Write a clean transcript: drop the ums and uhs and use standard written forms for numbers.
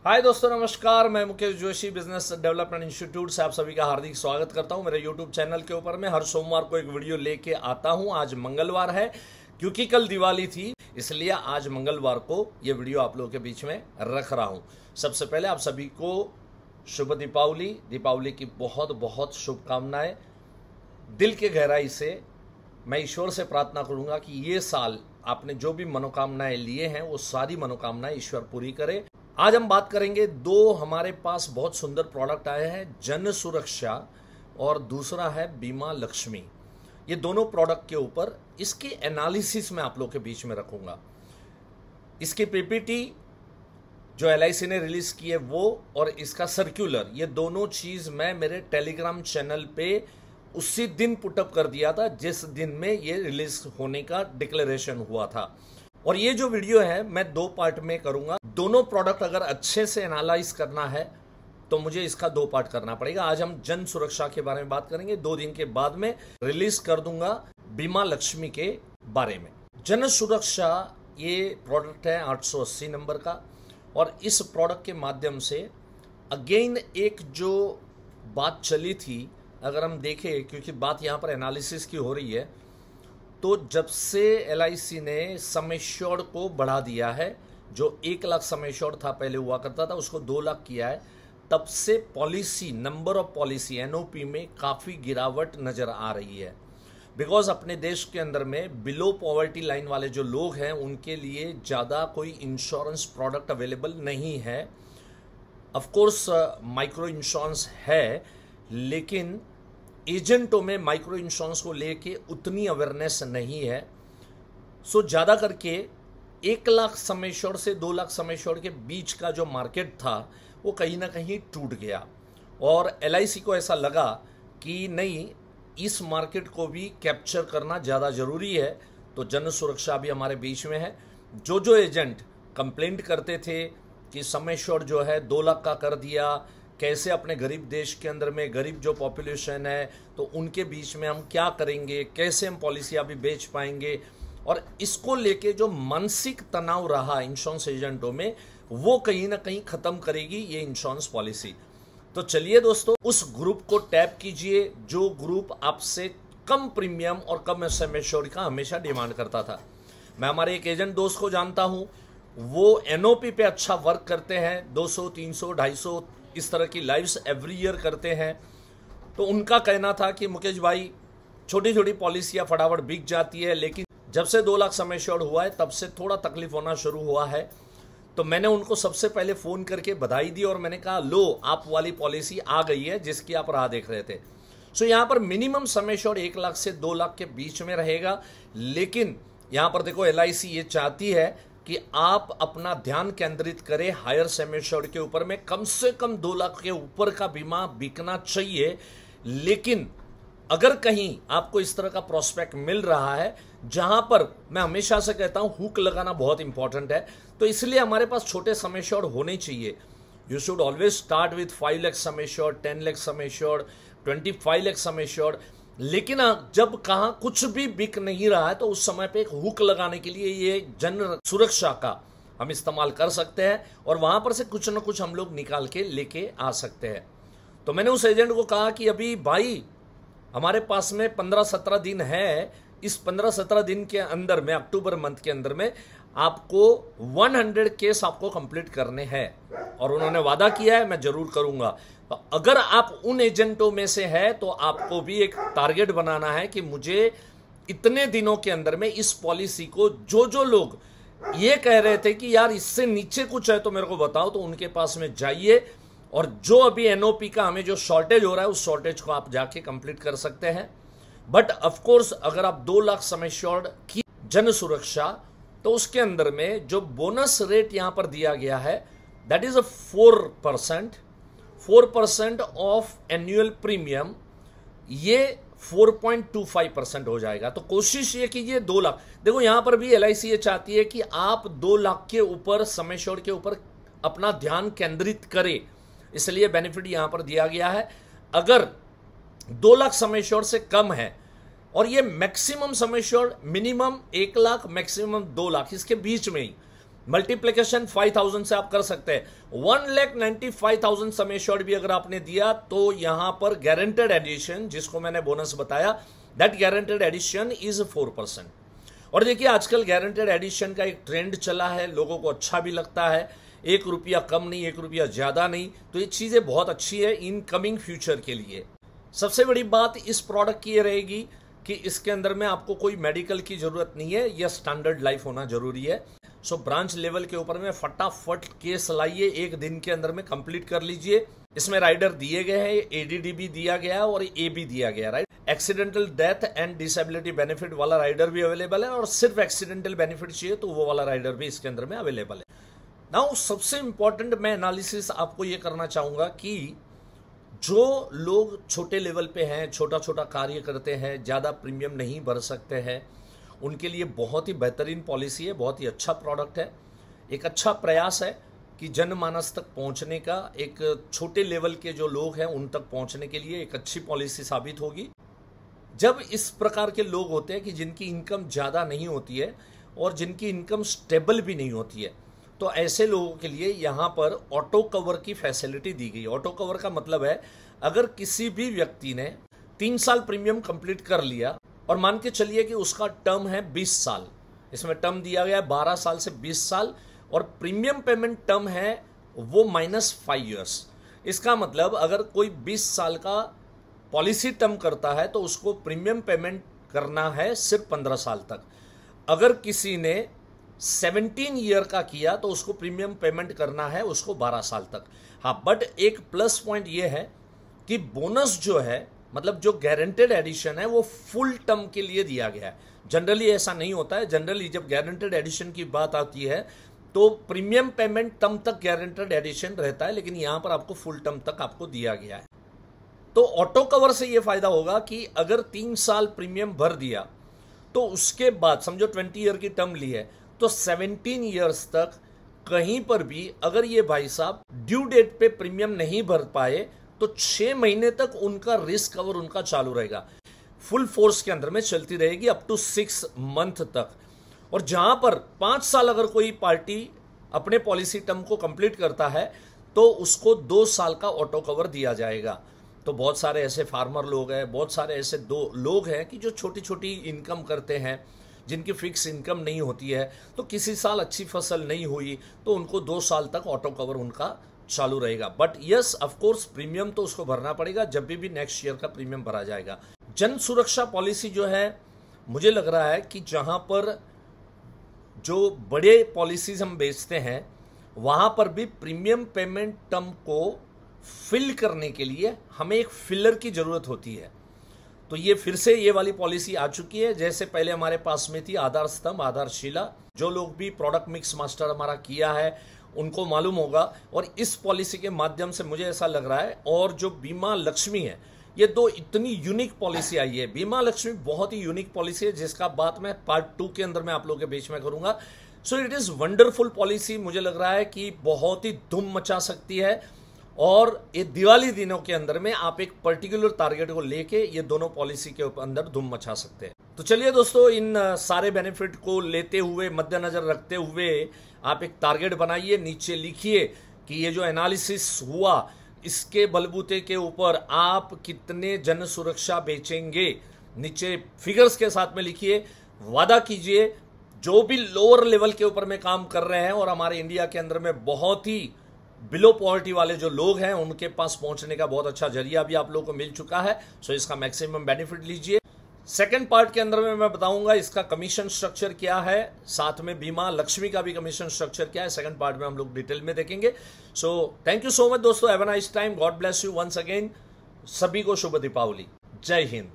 हाय दोस्तों, नमस्कार। मैं Mukesh Joshi business development institute से आप सभी का हार्दिक स्वागत करता हूं। मेरे यूट्यूब चैनल के ऊपर मैं हर सोमवार को एक वीडियो लेके आता हूं। आज मंगलवार है, क्योंकि कल दिवाली थी, इसलिए आज मंगलवार को ये वीडियो आप लोगों के बीच में रख रहा हूं। सबसे पहले आप सभी को शुभ दीपावली की बहुत बहुत शुभकामनाएं। दिल के गहराई से मैं ईश्वर से प्रार्थना करूंगा कि ये साल आपने जो भी मनोकामनाएं लिए हैं वो सारी मनोकामनाएं ईश्वर पूरी करे। आज हम बात करेंगे, दो हमारे पास बहुत सुंदर प्रोडक्ट आए हैं, जन सुरक्षा और दूसरा है बीमा लक्ष्मी। ये दोनों प्रोडक्ट के ऊपर इसकी एनालिसिस मैं आप लोग के बीच में रखूंगा। इसकी पीपीटी जो एलआईसी ने रिलीज की है वो, और इसका सर्कुलर, ये दोनों चीज मैं मेरे टेलीग्राम चैनल पे उसी दिन पुटअप कर दिया था जिस दिन में ये रिलीज होने का डिक्लेरेशन हुआ था। और ये जो वीडियो है मैं दो पार्ट में करूंगा। दोनों प्रोडक्ट अगर अच्छे से एनालाइज करना है तो मुझे इसका दो पार्ट करना पड़ेगा। आज हम जन सुरक्षा के बारे में बात करेंगे, 2 दिन के बाद में रिलीज कर दूंगा बीमा लक्ष्मी के बारे में। जन सुरक्षा ये प्रोडक्ट है 880 नंबर का, और इस प्रोडक्ट के माध्यम से अगेन एक जो बात चली थी, अगर हम देखें, क्योंकि बात यहाँ पर एनालिसिस की हो रही है, तो जब से एलआईसी ने सम एश्योर्ड को बढ़ा दिया है, जो 1 लाख सम एश्योर्ड था पहले हुआ करता था, उसको 2 लाख किया है, तब से policy, number of policy NOP में काफ़ी गिरावट नज़र आ रही है। बिकॉज अपने देश के अंदर में बिलो पॉवर्टी लाइन वाले जो लोग हैं उनके लिए ज़्यादा कोई इंश्योरेंस प्रोडक्ट अवेलेबल नहीं है। ऑफकोर्स माइक्रो इंश्योरेंस है, लेकिन एजेंटों में माइक्रो इंश्योरेंस को लेके उतनी अवेयरनेस नहीं है। सो ज़्यादा करके 1 लाख सम एश्योर्ड से 2 लाख सम एश्योर्ड के बीच का जो मार्केट था वो कहीं ना कहीं टूट गया, और एलआईसी को ऐसा लगा कि नहीं, इस मार्केट को भी कैप्चर करना ज़्यादा ज़रूरी है। तो जन सुरक्षा भी हमारे बीच में है। जो एजेंट कंप्लेंट करते थे कि सम एश्योर्ड जो है 2 लाख का कर दिया, कैसे अपने गरीब देश के अंदर में गरीब जो पॉपुलेशन है तो उनके बीच में हम क्या करेंगे, कैसे हम पॉलिसी अभी बेच पाएंगे, और इसको लेके जो मानसिक तनाव रहा इंश्योरेंस एजेंटों में, वो कहीं ना कहीं खत्म करेगी ये इंश्योरेंस पॉलिसी। तो चलिए दोस्तों, उस ग्रुप को टैप कीजिए जो ग्रुप आपसे कम प्रीमियम और कम सम एश्योर्ड का हमेशा डिमांड करता था। मैं हमारे एक एजेंट दोस्त को जानता हूं, वो एनओपी पे अच्छा वर्क करते हैं, 200, 300, 250 इस तरह की लाइव्स एवरी ईयर करते हैं। तो उनका कहना था कि मुकेश भाई, छोटी छोटी पॉलिसियां फटाफट बिक जाती है, लेकिन जब से 2 लाख सम एश्योर्ड हुआ है तब से थोड़ा तकलीफ होना शुरू हुआ है। तो मैंने उनको सबसे पहले फ़ोन करके बधाई दी और मैंने कहा, लो, आप वाली पॉलिसी आ गई है जिसकी आप राह देख रहे थे। सो यहाँ पर मिनिमम सम एश्योर्ड 1 लाख से 2 लाख के बीच में रहेगा। लेकिन यहाँ पर देखो, एलआईसी ये चाहती है कि आप अपना ध्यान केंद्रित करें हायर सम एश्योर्ड के ऊपर में। कम से कम 2 लाख के ऊपर का बीमा बिकना चाहिए। लेकिन अगर कहीं आपको इस तरह का प्रोस्पेक्ट मिल रहा है, जहां पर मैं हमेशा से कहता हूं हुक लगाना बहुत इंपॉर्टेंट है, तो इसलिए हमारे पास छोटे सम एश्योर्ड होने चाहिए। You should always start with 5 lakh sum assured, 10 lakh sum assured, 25 lakh sum assured. लेकिन जब कहां कुछ भी बिक नहीं रहा है तो उस समय पे एक हुक लगाने के लिए ये जन सुरक्षा का हम इस्तेमाल कर सकते हैं, और वहां पर से कुछ ना कुछ हम लोग निकाल के लेके आ सकते हैं। तो मैंने उस एजेंट को कहा कि अभी भाई हमारे पास में 15-17 दिन है, इस 15-17 दिन के अंदर में, अक्टूबर मंथ के अंदर में आपको 100 केस आपको कंप्लीट करने हैं, और उन्होंने वादा किया है मैं जरूर करूंगा। तो अगर आप उन एजेंटों में से है तो आपको भी एक टारगेट बनाना है कि मुझे इतने दिनों के अंदर में इस पॉलिसी को, जो लोग ये कह रहे थे कि यार इससे नीचे कुछ है तो मेरे को बताओ, तो उनके पास में जाइए, और जो अभी एनओपी का हमें जो शॉर्टेज हो रहा है उस शॉर्टेज को आप जाके कंप्लीट कर सकते हैं। बट ऑफ कोर्स अगर आप 2 लाख सम एश्योर्ड की जन सुरक्षा, तो उसके अंदर में जो बोनस रेट यहां पर दिया गया है that is 4% of annual premium, ये 4.25% हो जाएगा। तो कोशिश ये कीजिए 2 लाख। देखो यहां पर भी एलआईसी ये चाहती है कि आप 2 लाख के ऊपर सम एश्योर्ड के ऊपर अपना ध्यान केंद्रित करें, इसलिए बेनिफिट यहां पर दिया गया है। अगर 2 लाख सम एश्योर्ड से कम है, और ये maximum sum assured minimum 1 lakh, maximum 2 lakh, इसके बीच में ही मल्टीप्लीकेशन 5000 से आप कर सकते हैं। 1,95,000 सम एश्योर्ड भी अगर आपने दिया तो यहां पर गारंटेड एडिशन, जिसको मैंने बोनस बताया, दैट गारंटेड एडिशन इज 4%। और देखिए आजकल गारंटेड एडिशन का एक ट्रेंड चला है, लोगों को अच्छा भी लगता है, 1 रुपया कम नहीं, 1 रुपया ज्यादा नहीं, तो ये चीजें बहुत अच्छी है इन कमिंग फ्यूचर के लिए। सबसे बड़ी बात इस प्रोडक्ट की ये रहेगी कि इसके अंदर में आपको कोई मेडिकल की जरूरत नहीं है, यह स्टैंडर्ड लाइफ होना जरूरी है। सो ब्रांच लेवल के ऊपर में फटाफट केस लाइए, 1 दिन के अंदर में कंप्लीट कर लीजिए। इसमें राइडर दिए गए हैं, एडीडी भी दिया गया है और ए भी दिया गया, right. Accidental death and disability benefit वाला राइडर भी अवेलेबल है, और सिर्फ एक्सीडेंटल बेनिफिट चाहिए तो वो वाला राइडर भी इसके अंदर में अवेलेबल है। नाउ सबसे इंपॉर्टेंट मैं एनालिसिस आपको ये करना चाहूंगा कि जो लोग छोटे लेवल पे हैं, छोटा छोटा कार्य करते हैं, ज्यादा प्रीमियम नहीं भर सकते हैं, उनके लिए बहुत ही बेहतरीन पॉलिसी है, बहुत ही अच्छा प्रोडक्ट है, एक अच्छा प्रयास है कि जनमानस तक पहुंचने का, एक छोटे लेवल के जो लोग हैं उन तक पहुंचने के लिए एक अच्छी पॉलिसी साबित होगी। जब इस प्रकार के लोग होते हैं कि जिनकी इनकम ज़्यादा नहीं होती है और जिनकी इनकम स्टेबल भी नहीं होती है, तो ऐसे लोगों के लिए यहाँ पर ऑटो कवर की फैसिलिटी दी गई। ऑटो कवर का मतलब है अगर किसी भी व्यक्ति ने 3 साल प्रीमियम कंप्लीट कर लिया और मान के चलिए कि उसका टर्म है 20 साल, इसमें टर्म दिया गया है 12 साल से 20 साल और प्रीमियम पेमेंट टर्म है वो -5 ईयर्स। इसका मतलब अगर कोई 20 साल का पॉलिसी टर्म करता है तो उसको प्रीमियम पेमेंट करना है सिर्फ 15 साल तक। अगर किसी ने 17 ईयर का किया तो उसको प्रीमियम पेमेंट करना है उसको 12 साल तक। हाँ, बट एक प्लस पॉइंट ये है कि बोनस जो है, मतलब जो गारंटेड एडिशन है, वो फुल टर्म के लिए दिया गया है। जनरली ऐसा नहीं होता है। जनरली जब गारंटेड एडिशन की बात आती है तो प्रीमियम पेमेंट टर्म तक गारंटेड एडिशन रहता है, लेकिन यहां पर आपको फुल टर्म तक आपको दिया गया है। तो ऑटो कवर से यह फायदा होगा कि अगर 3 साल प्रीमियम भर दिया तो उसके बाद समझो 20 ईयर की टर्म ली है तो 17 ईयर्स तक कहीं पर भी अगर ये भाई साहब ड्यू डेट पे प्रीमियम नहीं भर पाए तो 6 महीने तक उनका रिस्क कवर उनका चालू रहेगा, फुल फोर्स के अंदर में चलती रहेगी अप टू 6 मंथ तक। और जहां पर 5 साल अगर कोई पार्टी अपने पॉलिसी टर्म को कंप्लीट करता है तो उसको 2 साल का ऑटो कवर दिया जाएगा। तो बहुत सारे ऐसे फार्मर लोग हैं, बहुत सारे ऐसे लोग हैं कि जो छोटी छोटी इनकम करते हैं, जिनकी फिक्स इनकम नहीं होती है, तो किसी साल अच्छी फसल नहीं हुई तो उनको 2 साल तक ऑटो कवर उनका चालू रहेगा। But yes, of course premium तो उसको भरना पड़ेगा जब भी नेक्स्ट ईयर का प्रीमियम भरा जाएगा। जन सुरक्षा पॉलिसी जो है, मुझे लग रहा है कि जहां पर जो बड़े पॉलिसीज हम बेचते हैं वहां पर भी प्रीमियम पेमेंट टर्म को फिल करने के लिए हमें एक फिलर की जरूरत होती है। तो ये फिर से ये वाली पॉलिसी आ चुकी है, जैसे पहले हमारे पास में थी आधार स्तंभ, आधारशिला। जो लोग भी प्रोडक्ट मिक्स मास्टर हमारा किया है उनको मालूम होगा। और इस पॉलिसी के माध्यम से मुझे ऐसा लग रहा है, और जो बीमा लक्ष्मी है, ये 2 इतनी यूनिक पॉलिसी आई है। बीमा लक्ष्मी बहुत ही यूनिक पॉलिसी है जिसका बात मैं पार्ट 2 के अंदर में आप लोगों के बीच में करूंगा। So it is wonderful policy. मुझे लग रहा है कि बहुत ही धूम मचा सकती है और ये दिवाली दिनों के अंदर में आप एक पर्टिकुलर टारगेट को लेके ये दोनों पॉलिसी के अंदर धूम मचा सकते हैं। तो चलिए दोस्तों, इन सारे बेनिफिट को लेते हुए, मद्देनजर रखते हुए आप एक टारगेट बनाइए, नीचे लिखिए कि ये जो एनालिसिस हुआ इसके बलबूते के ऊपर आप कितने जन सुरक्षा बेचेंगे, नीचे फिगर्स के साथ में लिखिए, वादा कीजिए। जो भी लोअर लेवल के ऊपर में काम कर रहे हैं और हमारे इंडिया के अंदर में बहुत ही बिलो पॉवर्टी वाले जो लोग हैं उनके पास पहुंचने का बहुत अच्छा जरिया भी आप लोगों को मिल चुका है। सो इसका मैक्सिमम बेनिफिट लीजिए। सेकंड पार्ट के अंदर में मैं बताऊंगा इसका कमीशन स्ट्रक्चर क्या है, साथ में बीमा लक्ष्मी का भी कमीशन स्ट्रक्चर क्या है, सेकंड पार्ट में हम लोग डिटेल में देखेंगे। So thank you so much दोस्तों, have a nice time, God bless you once again. सभी को शुभ दीपावली, जय हिंद।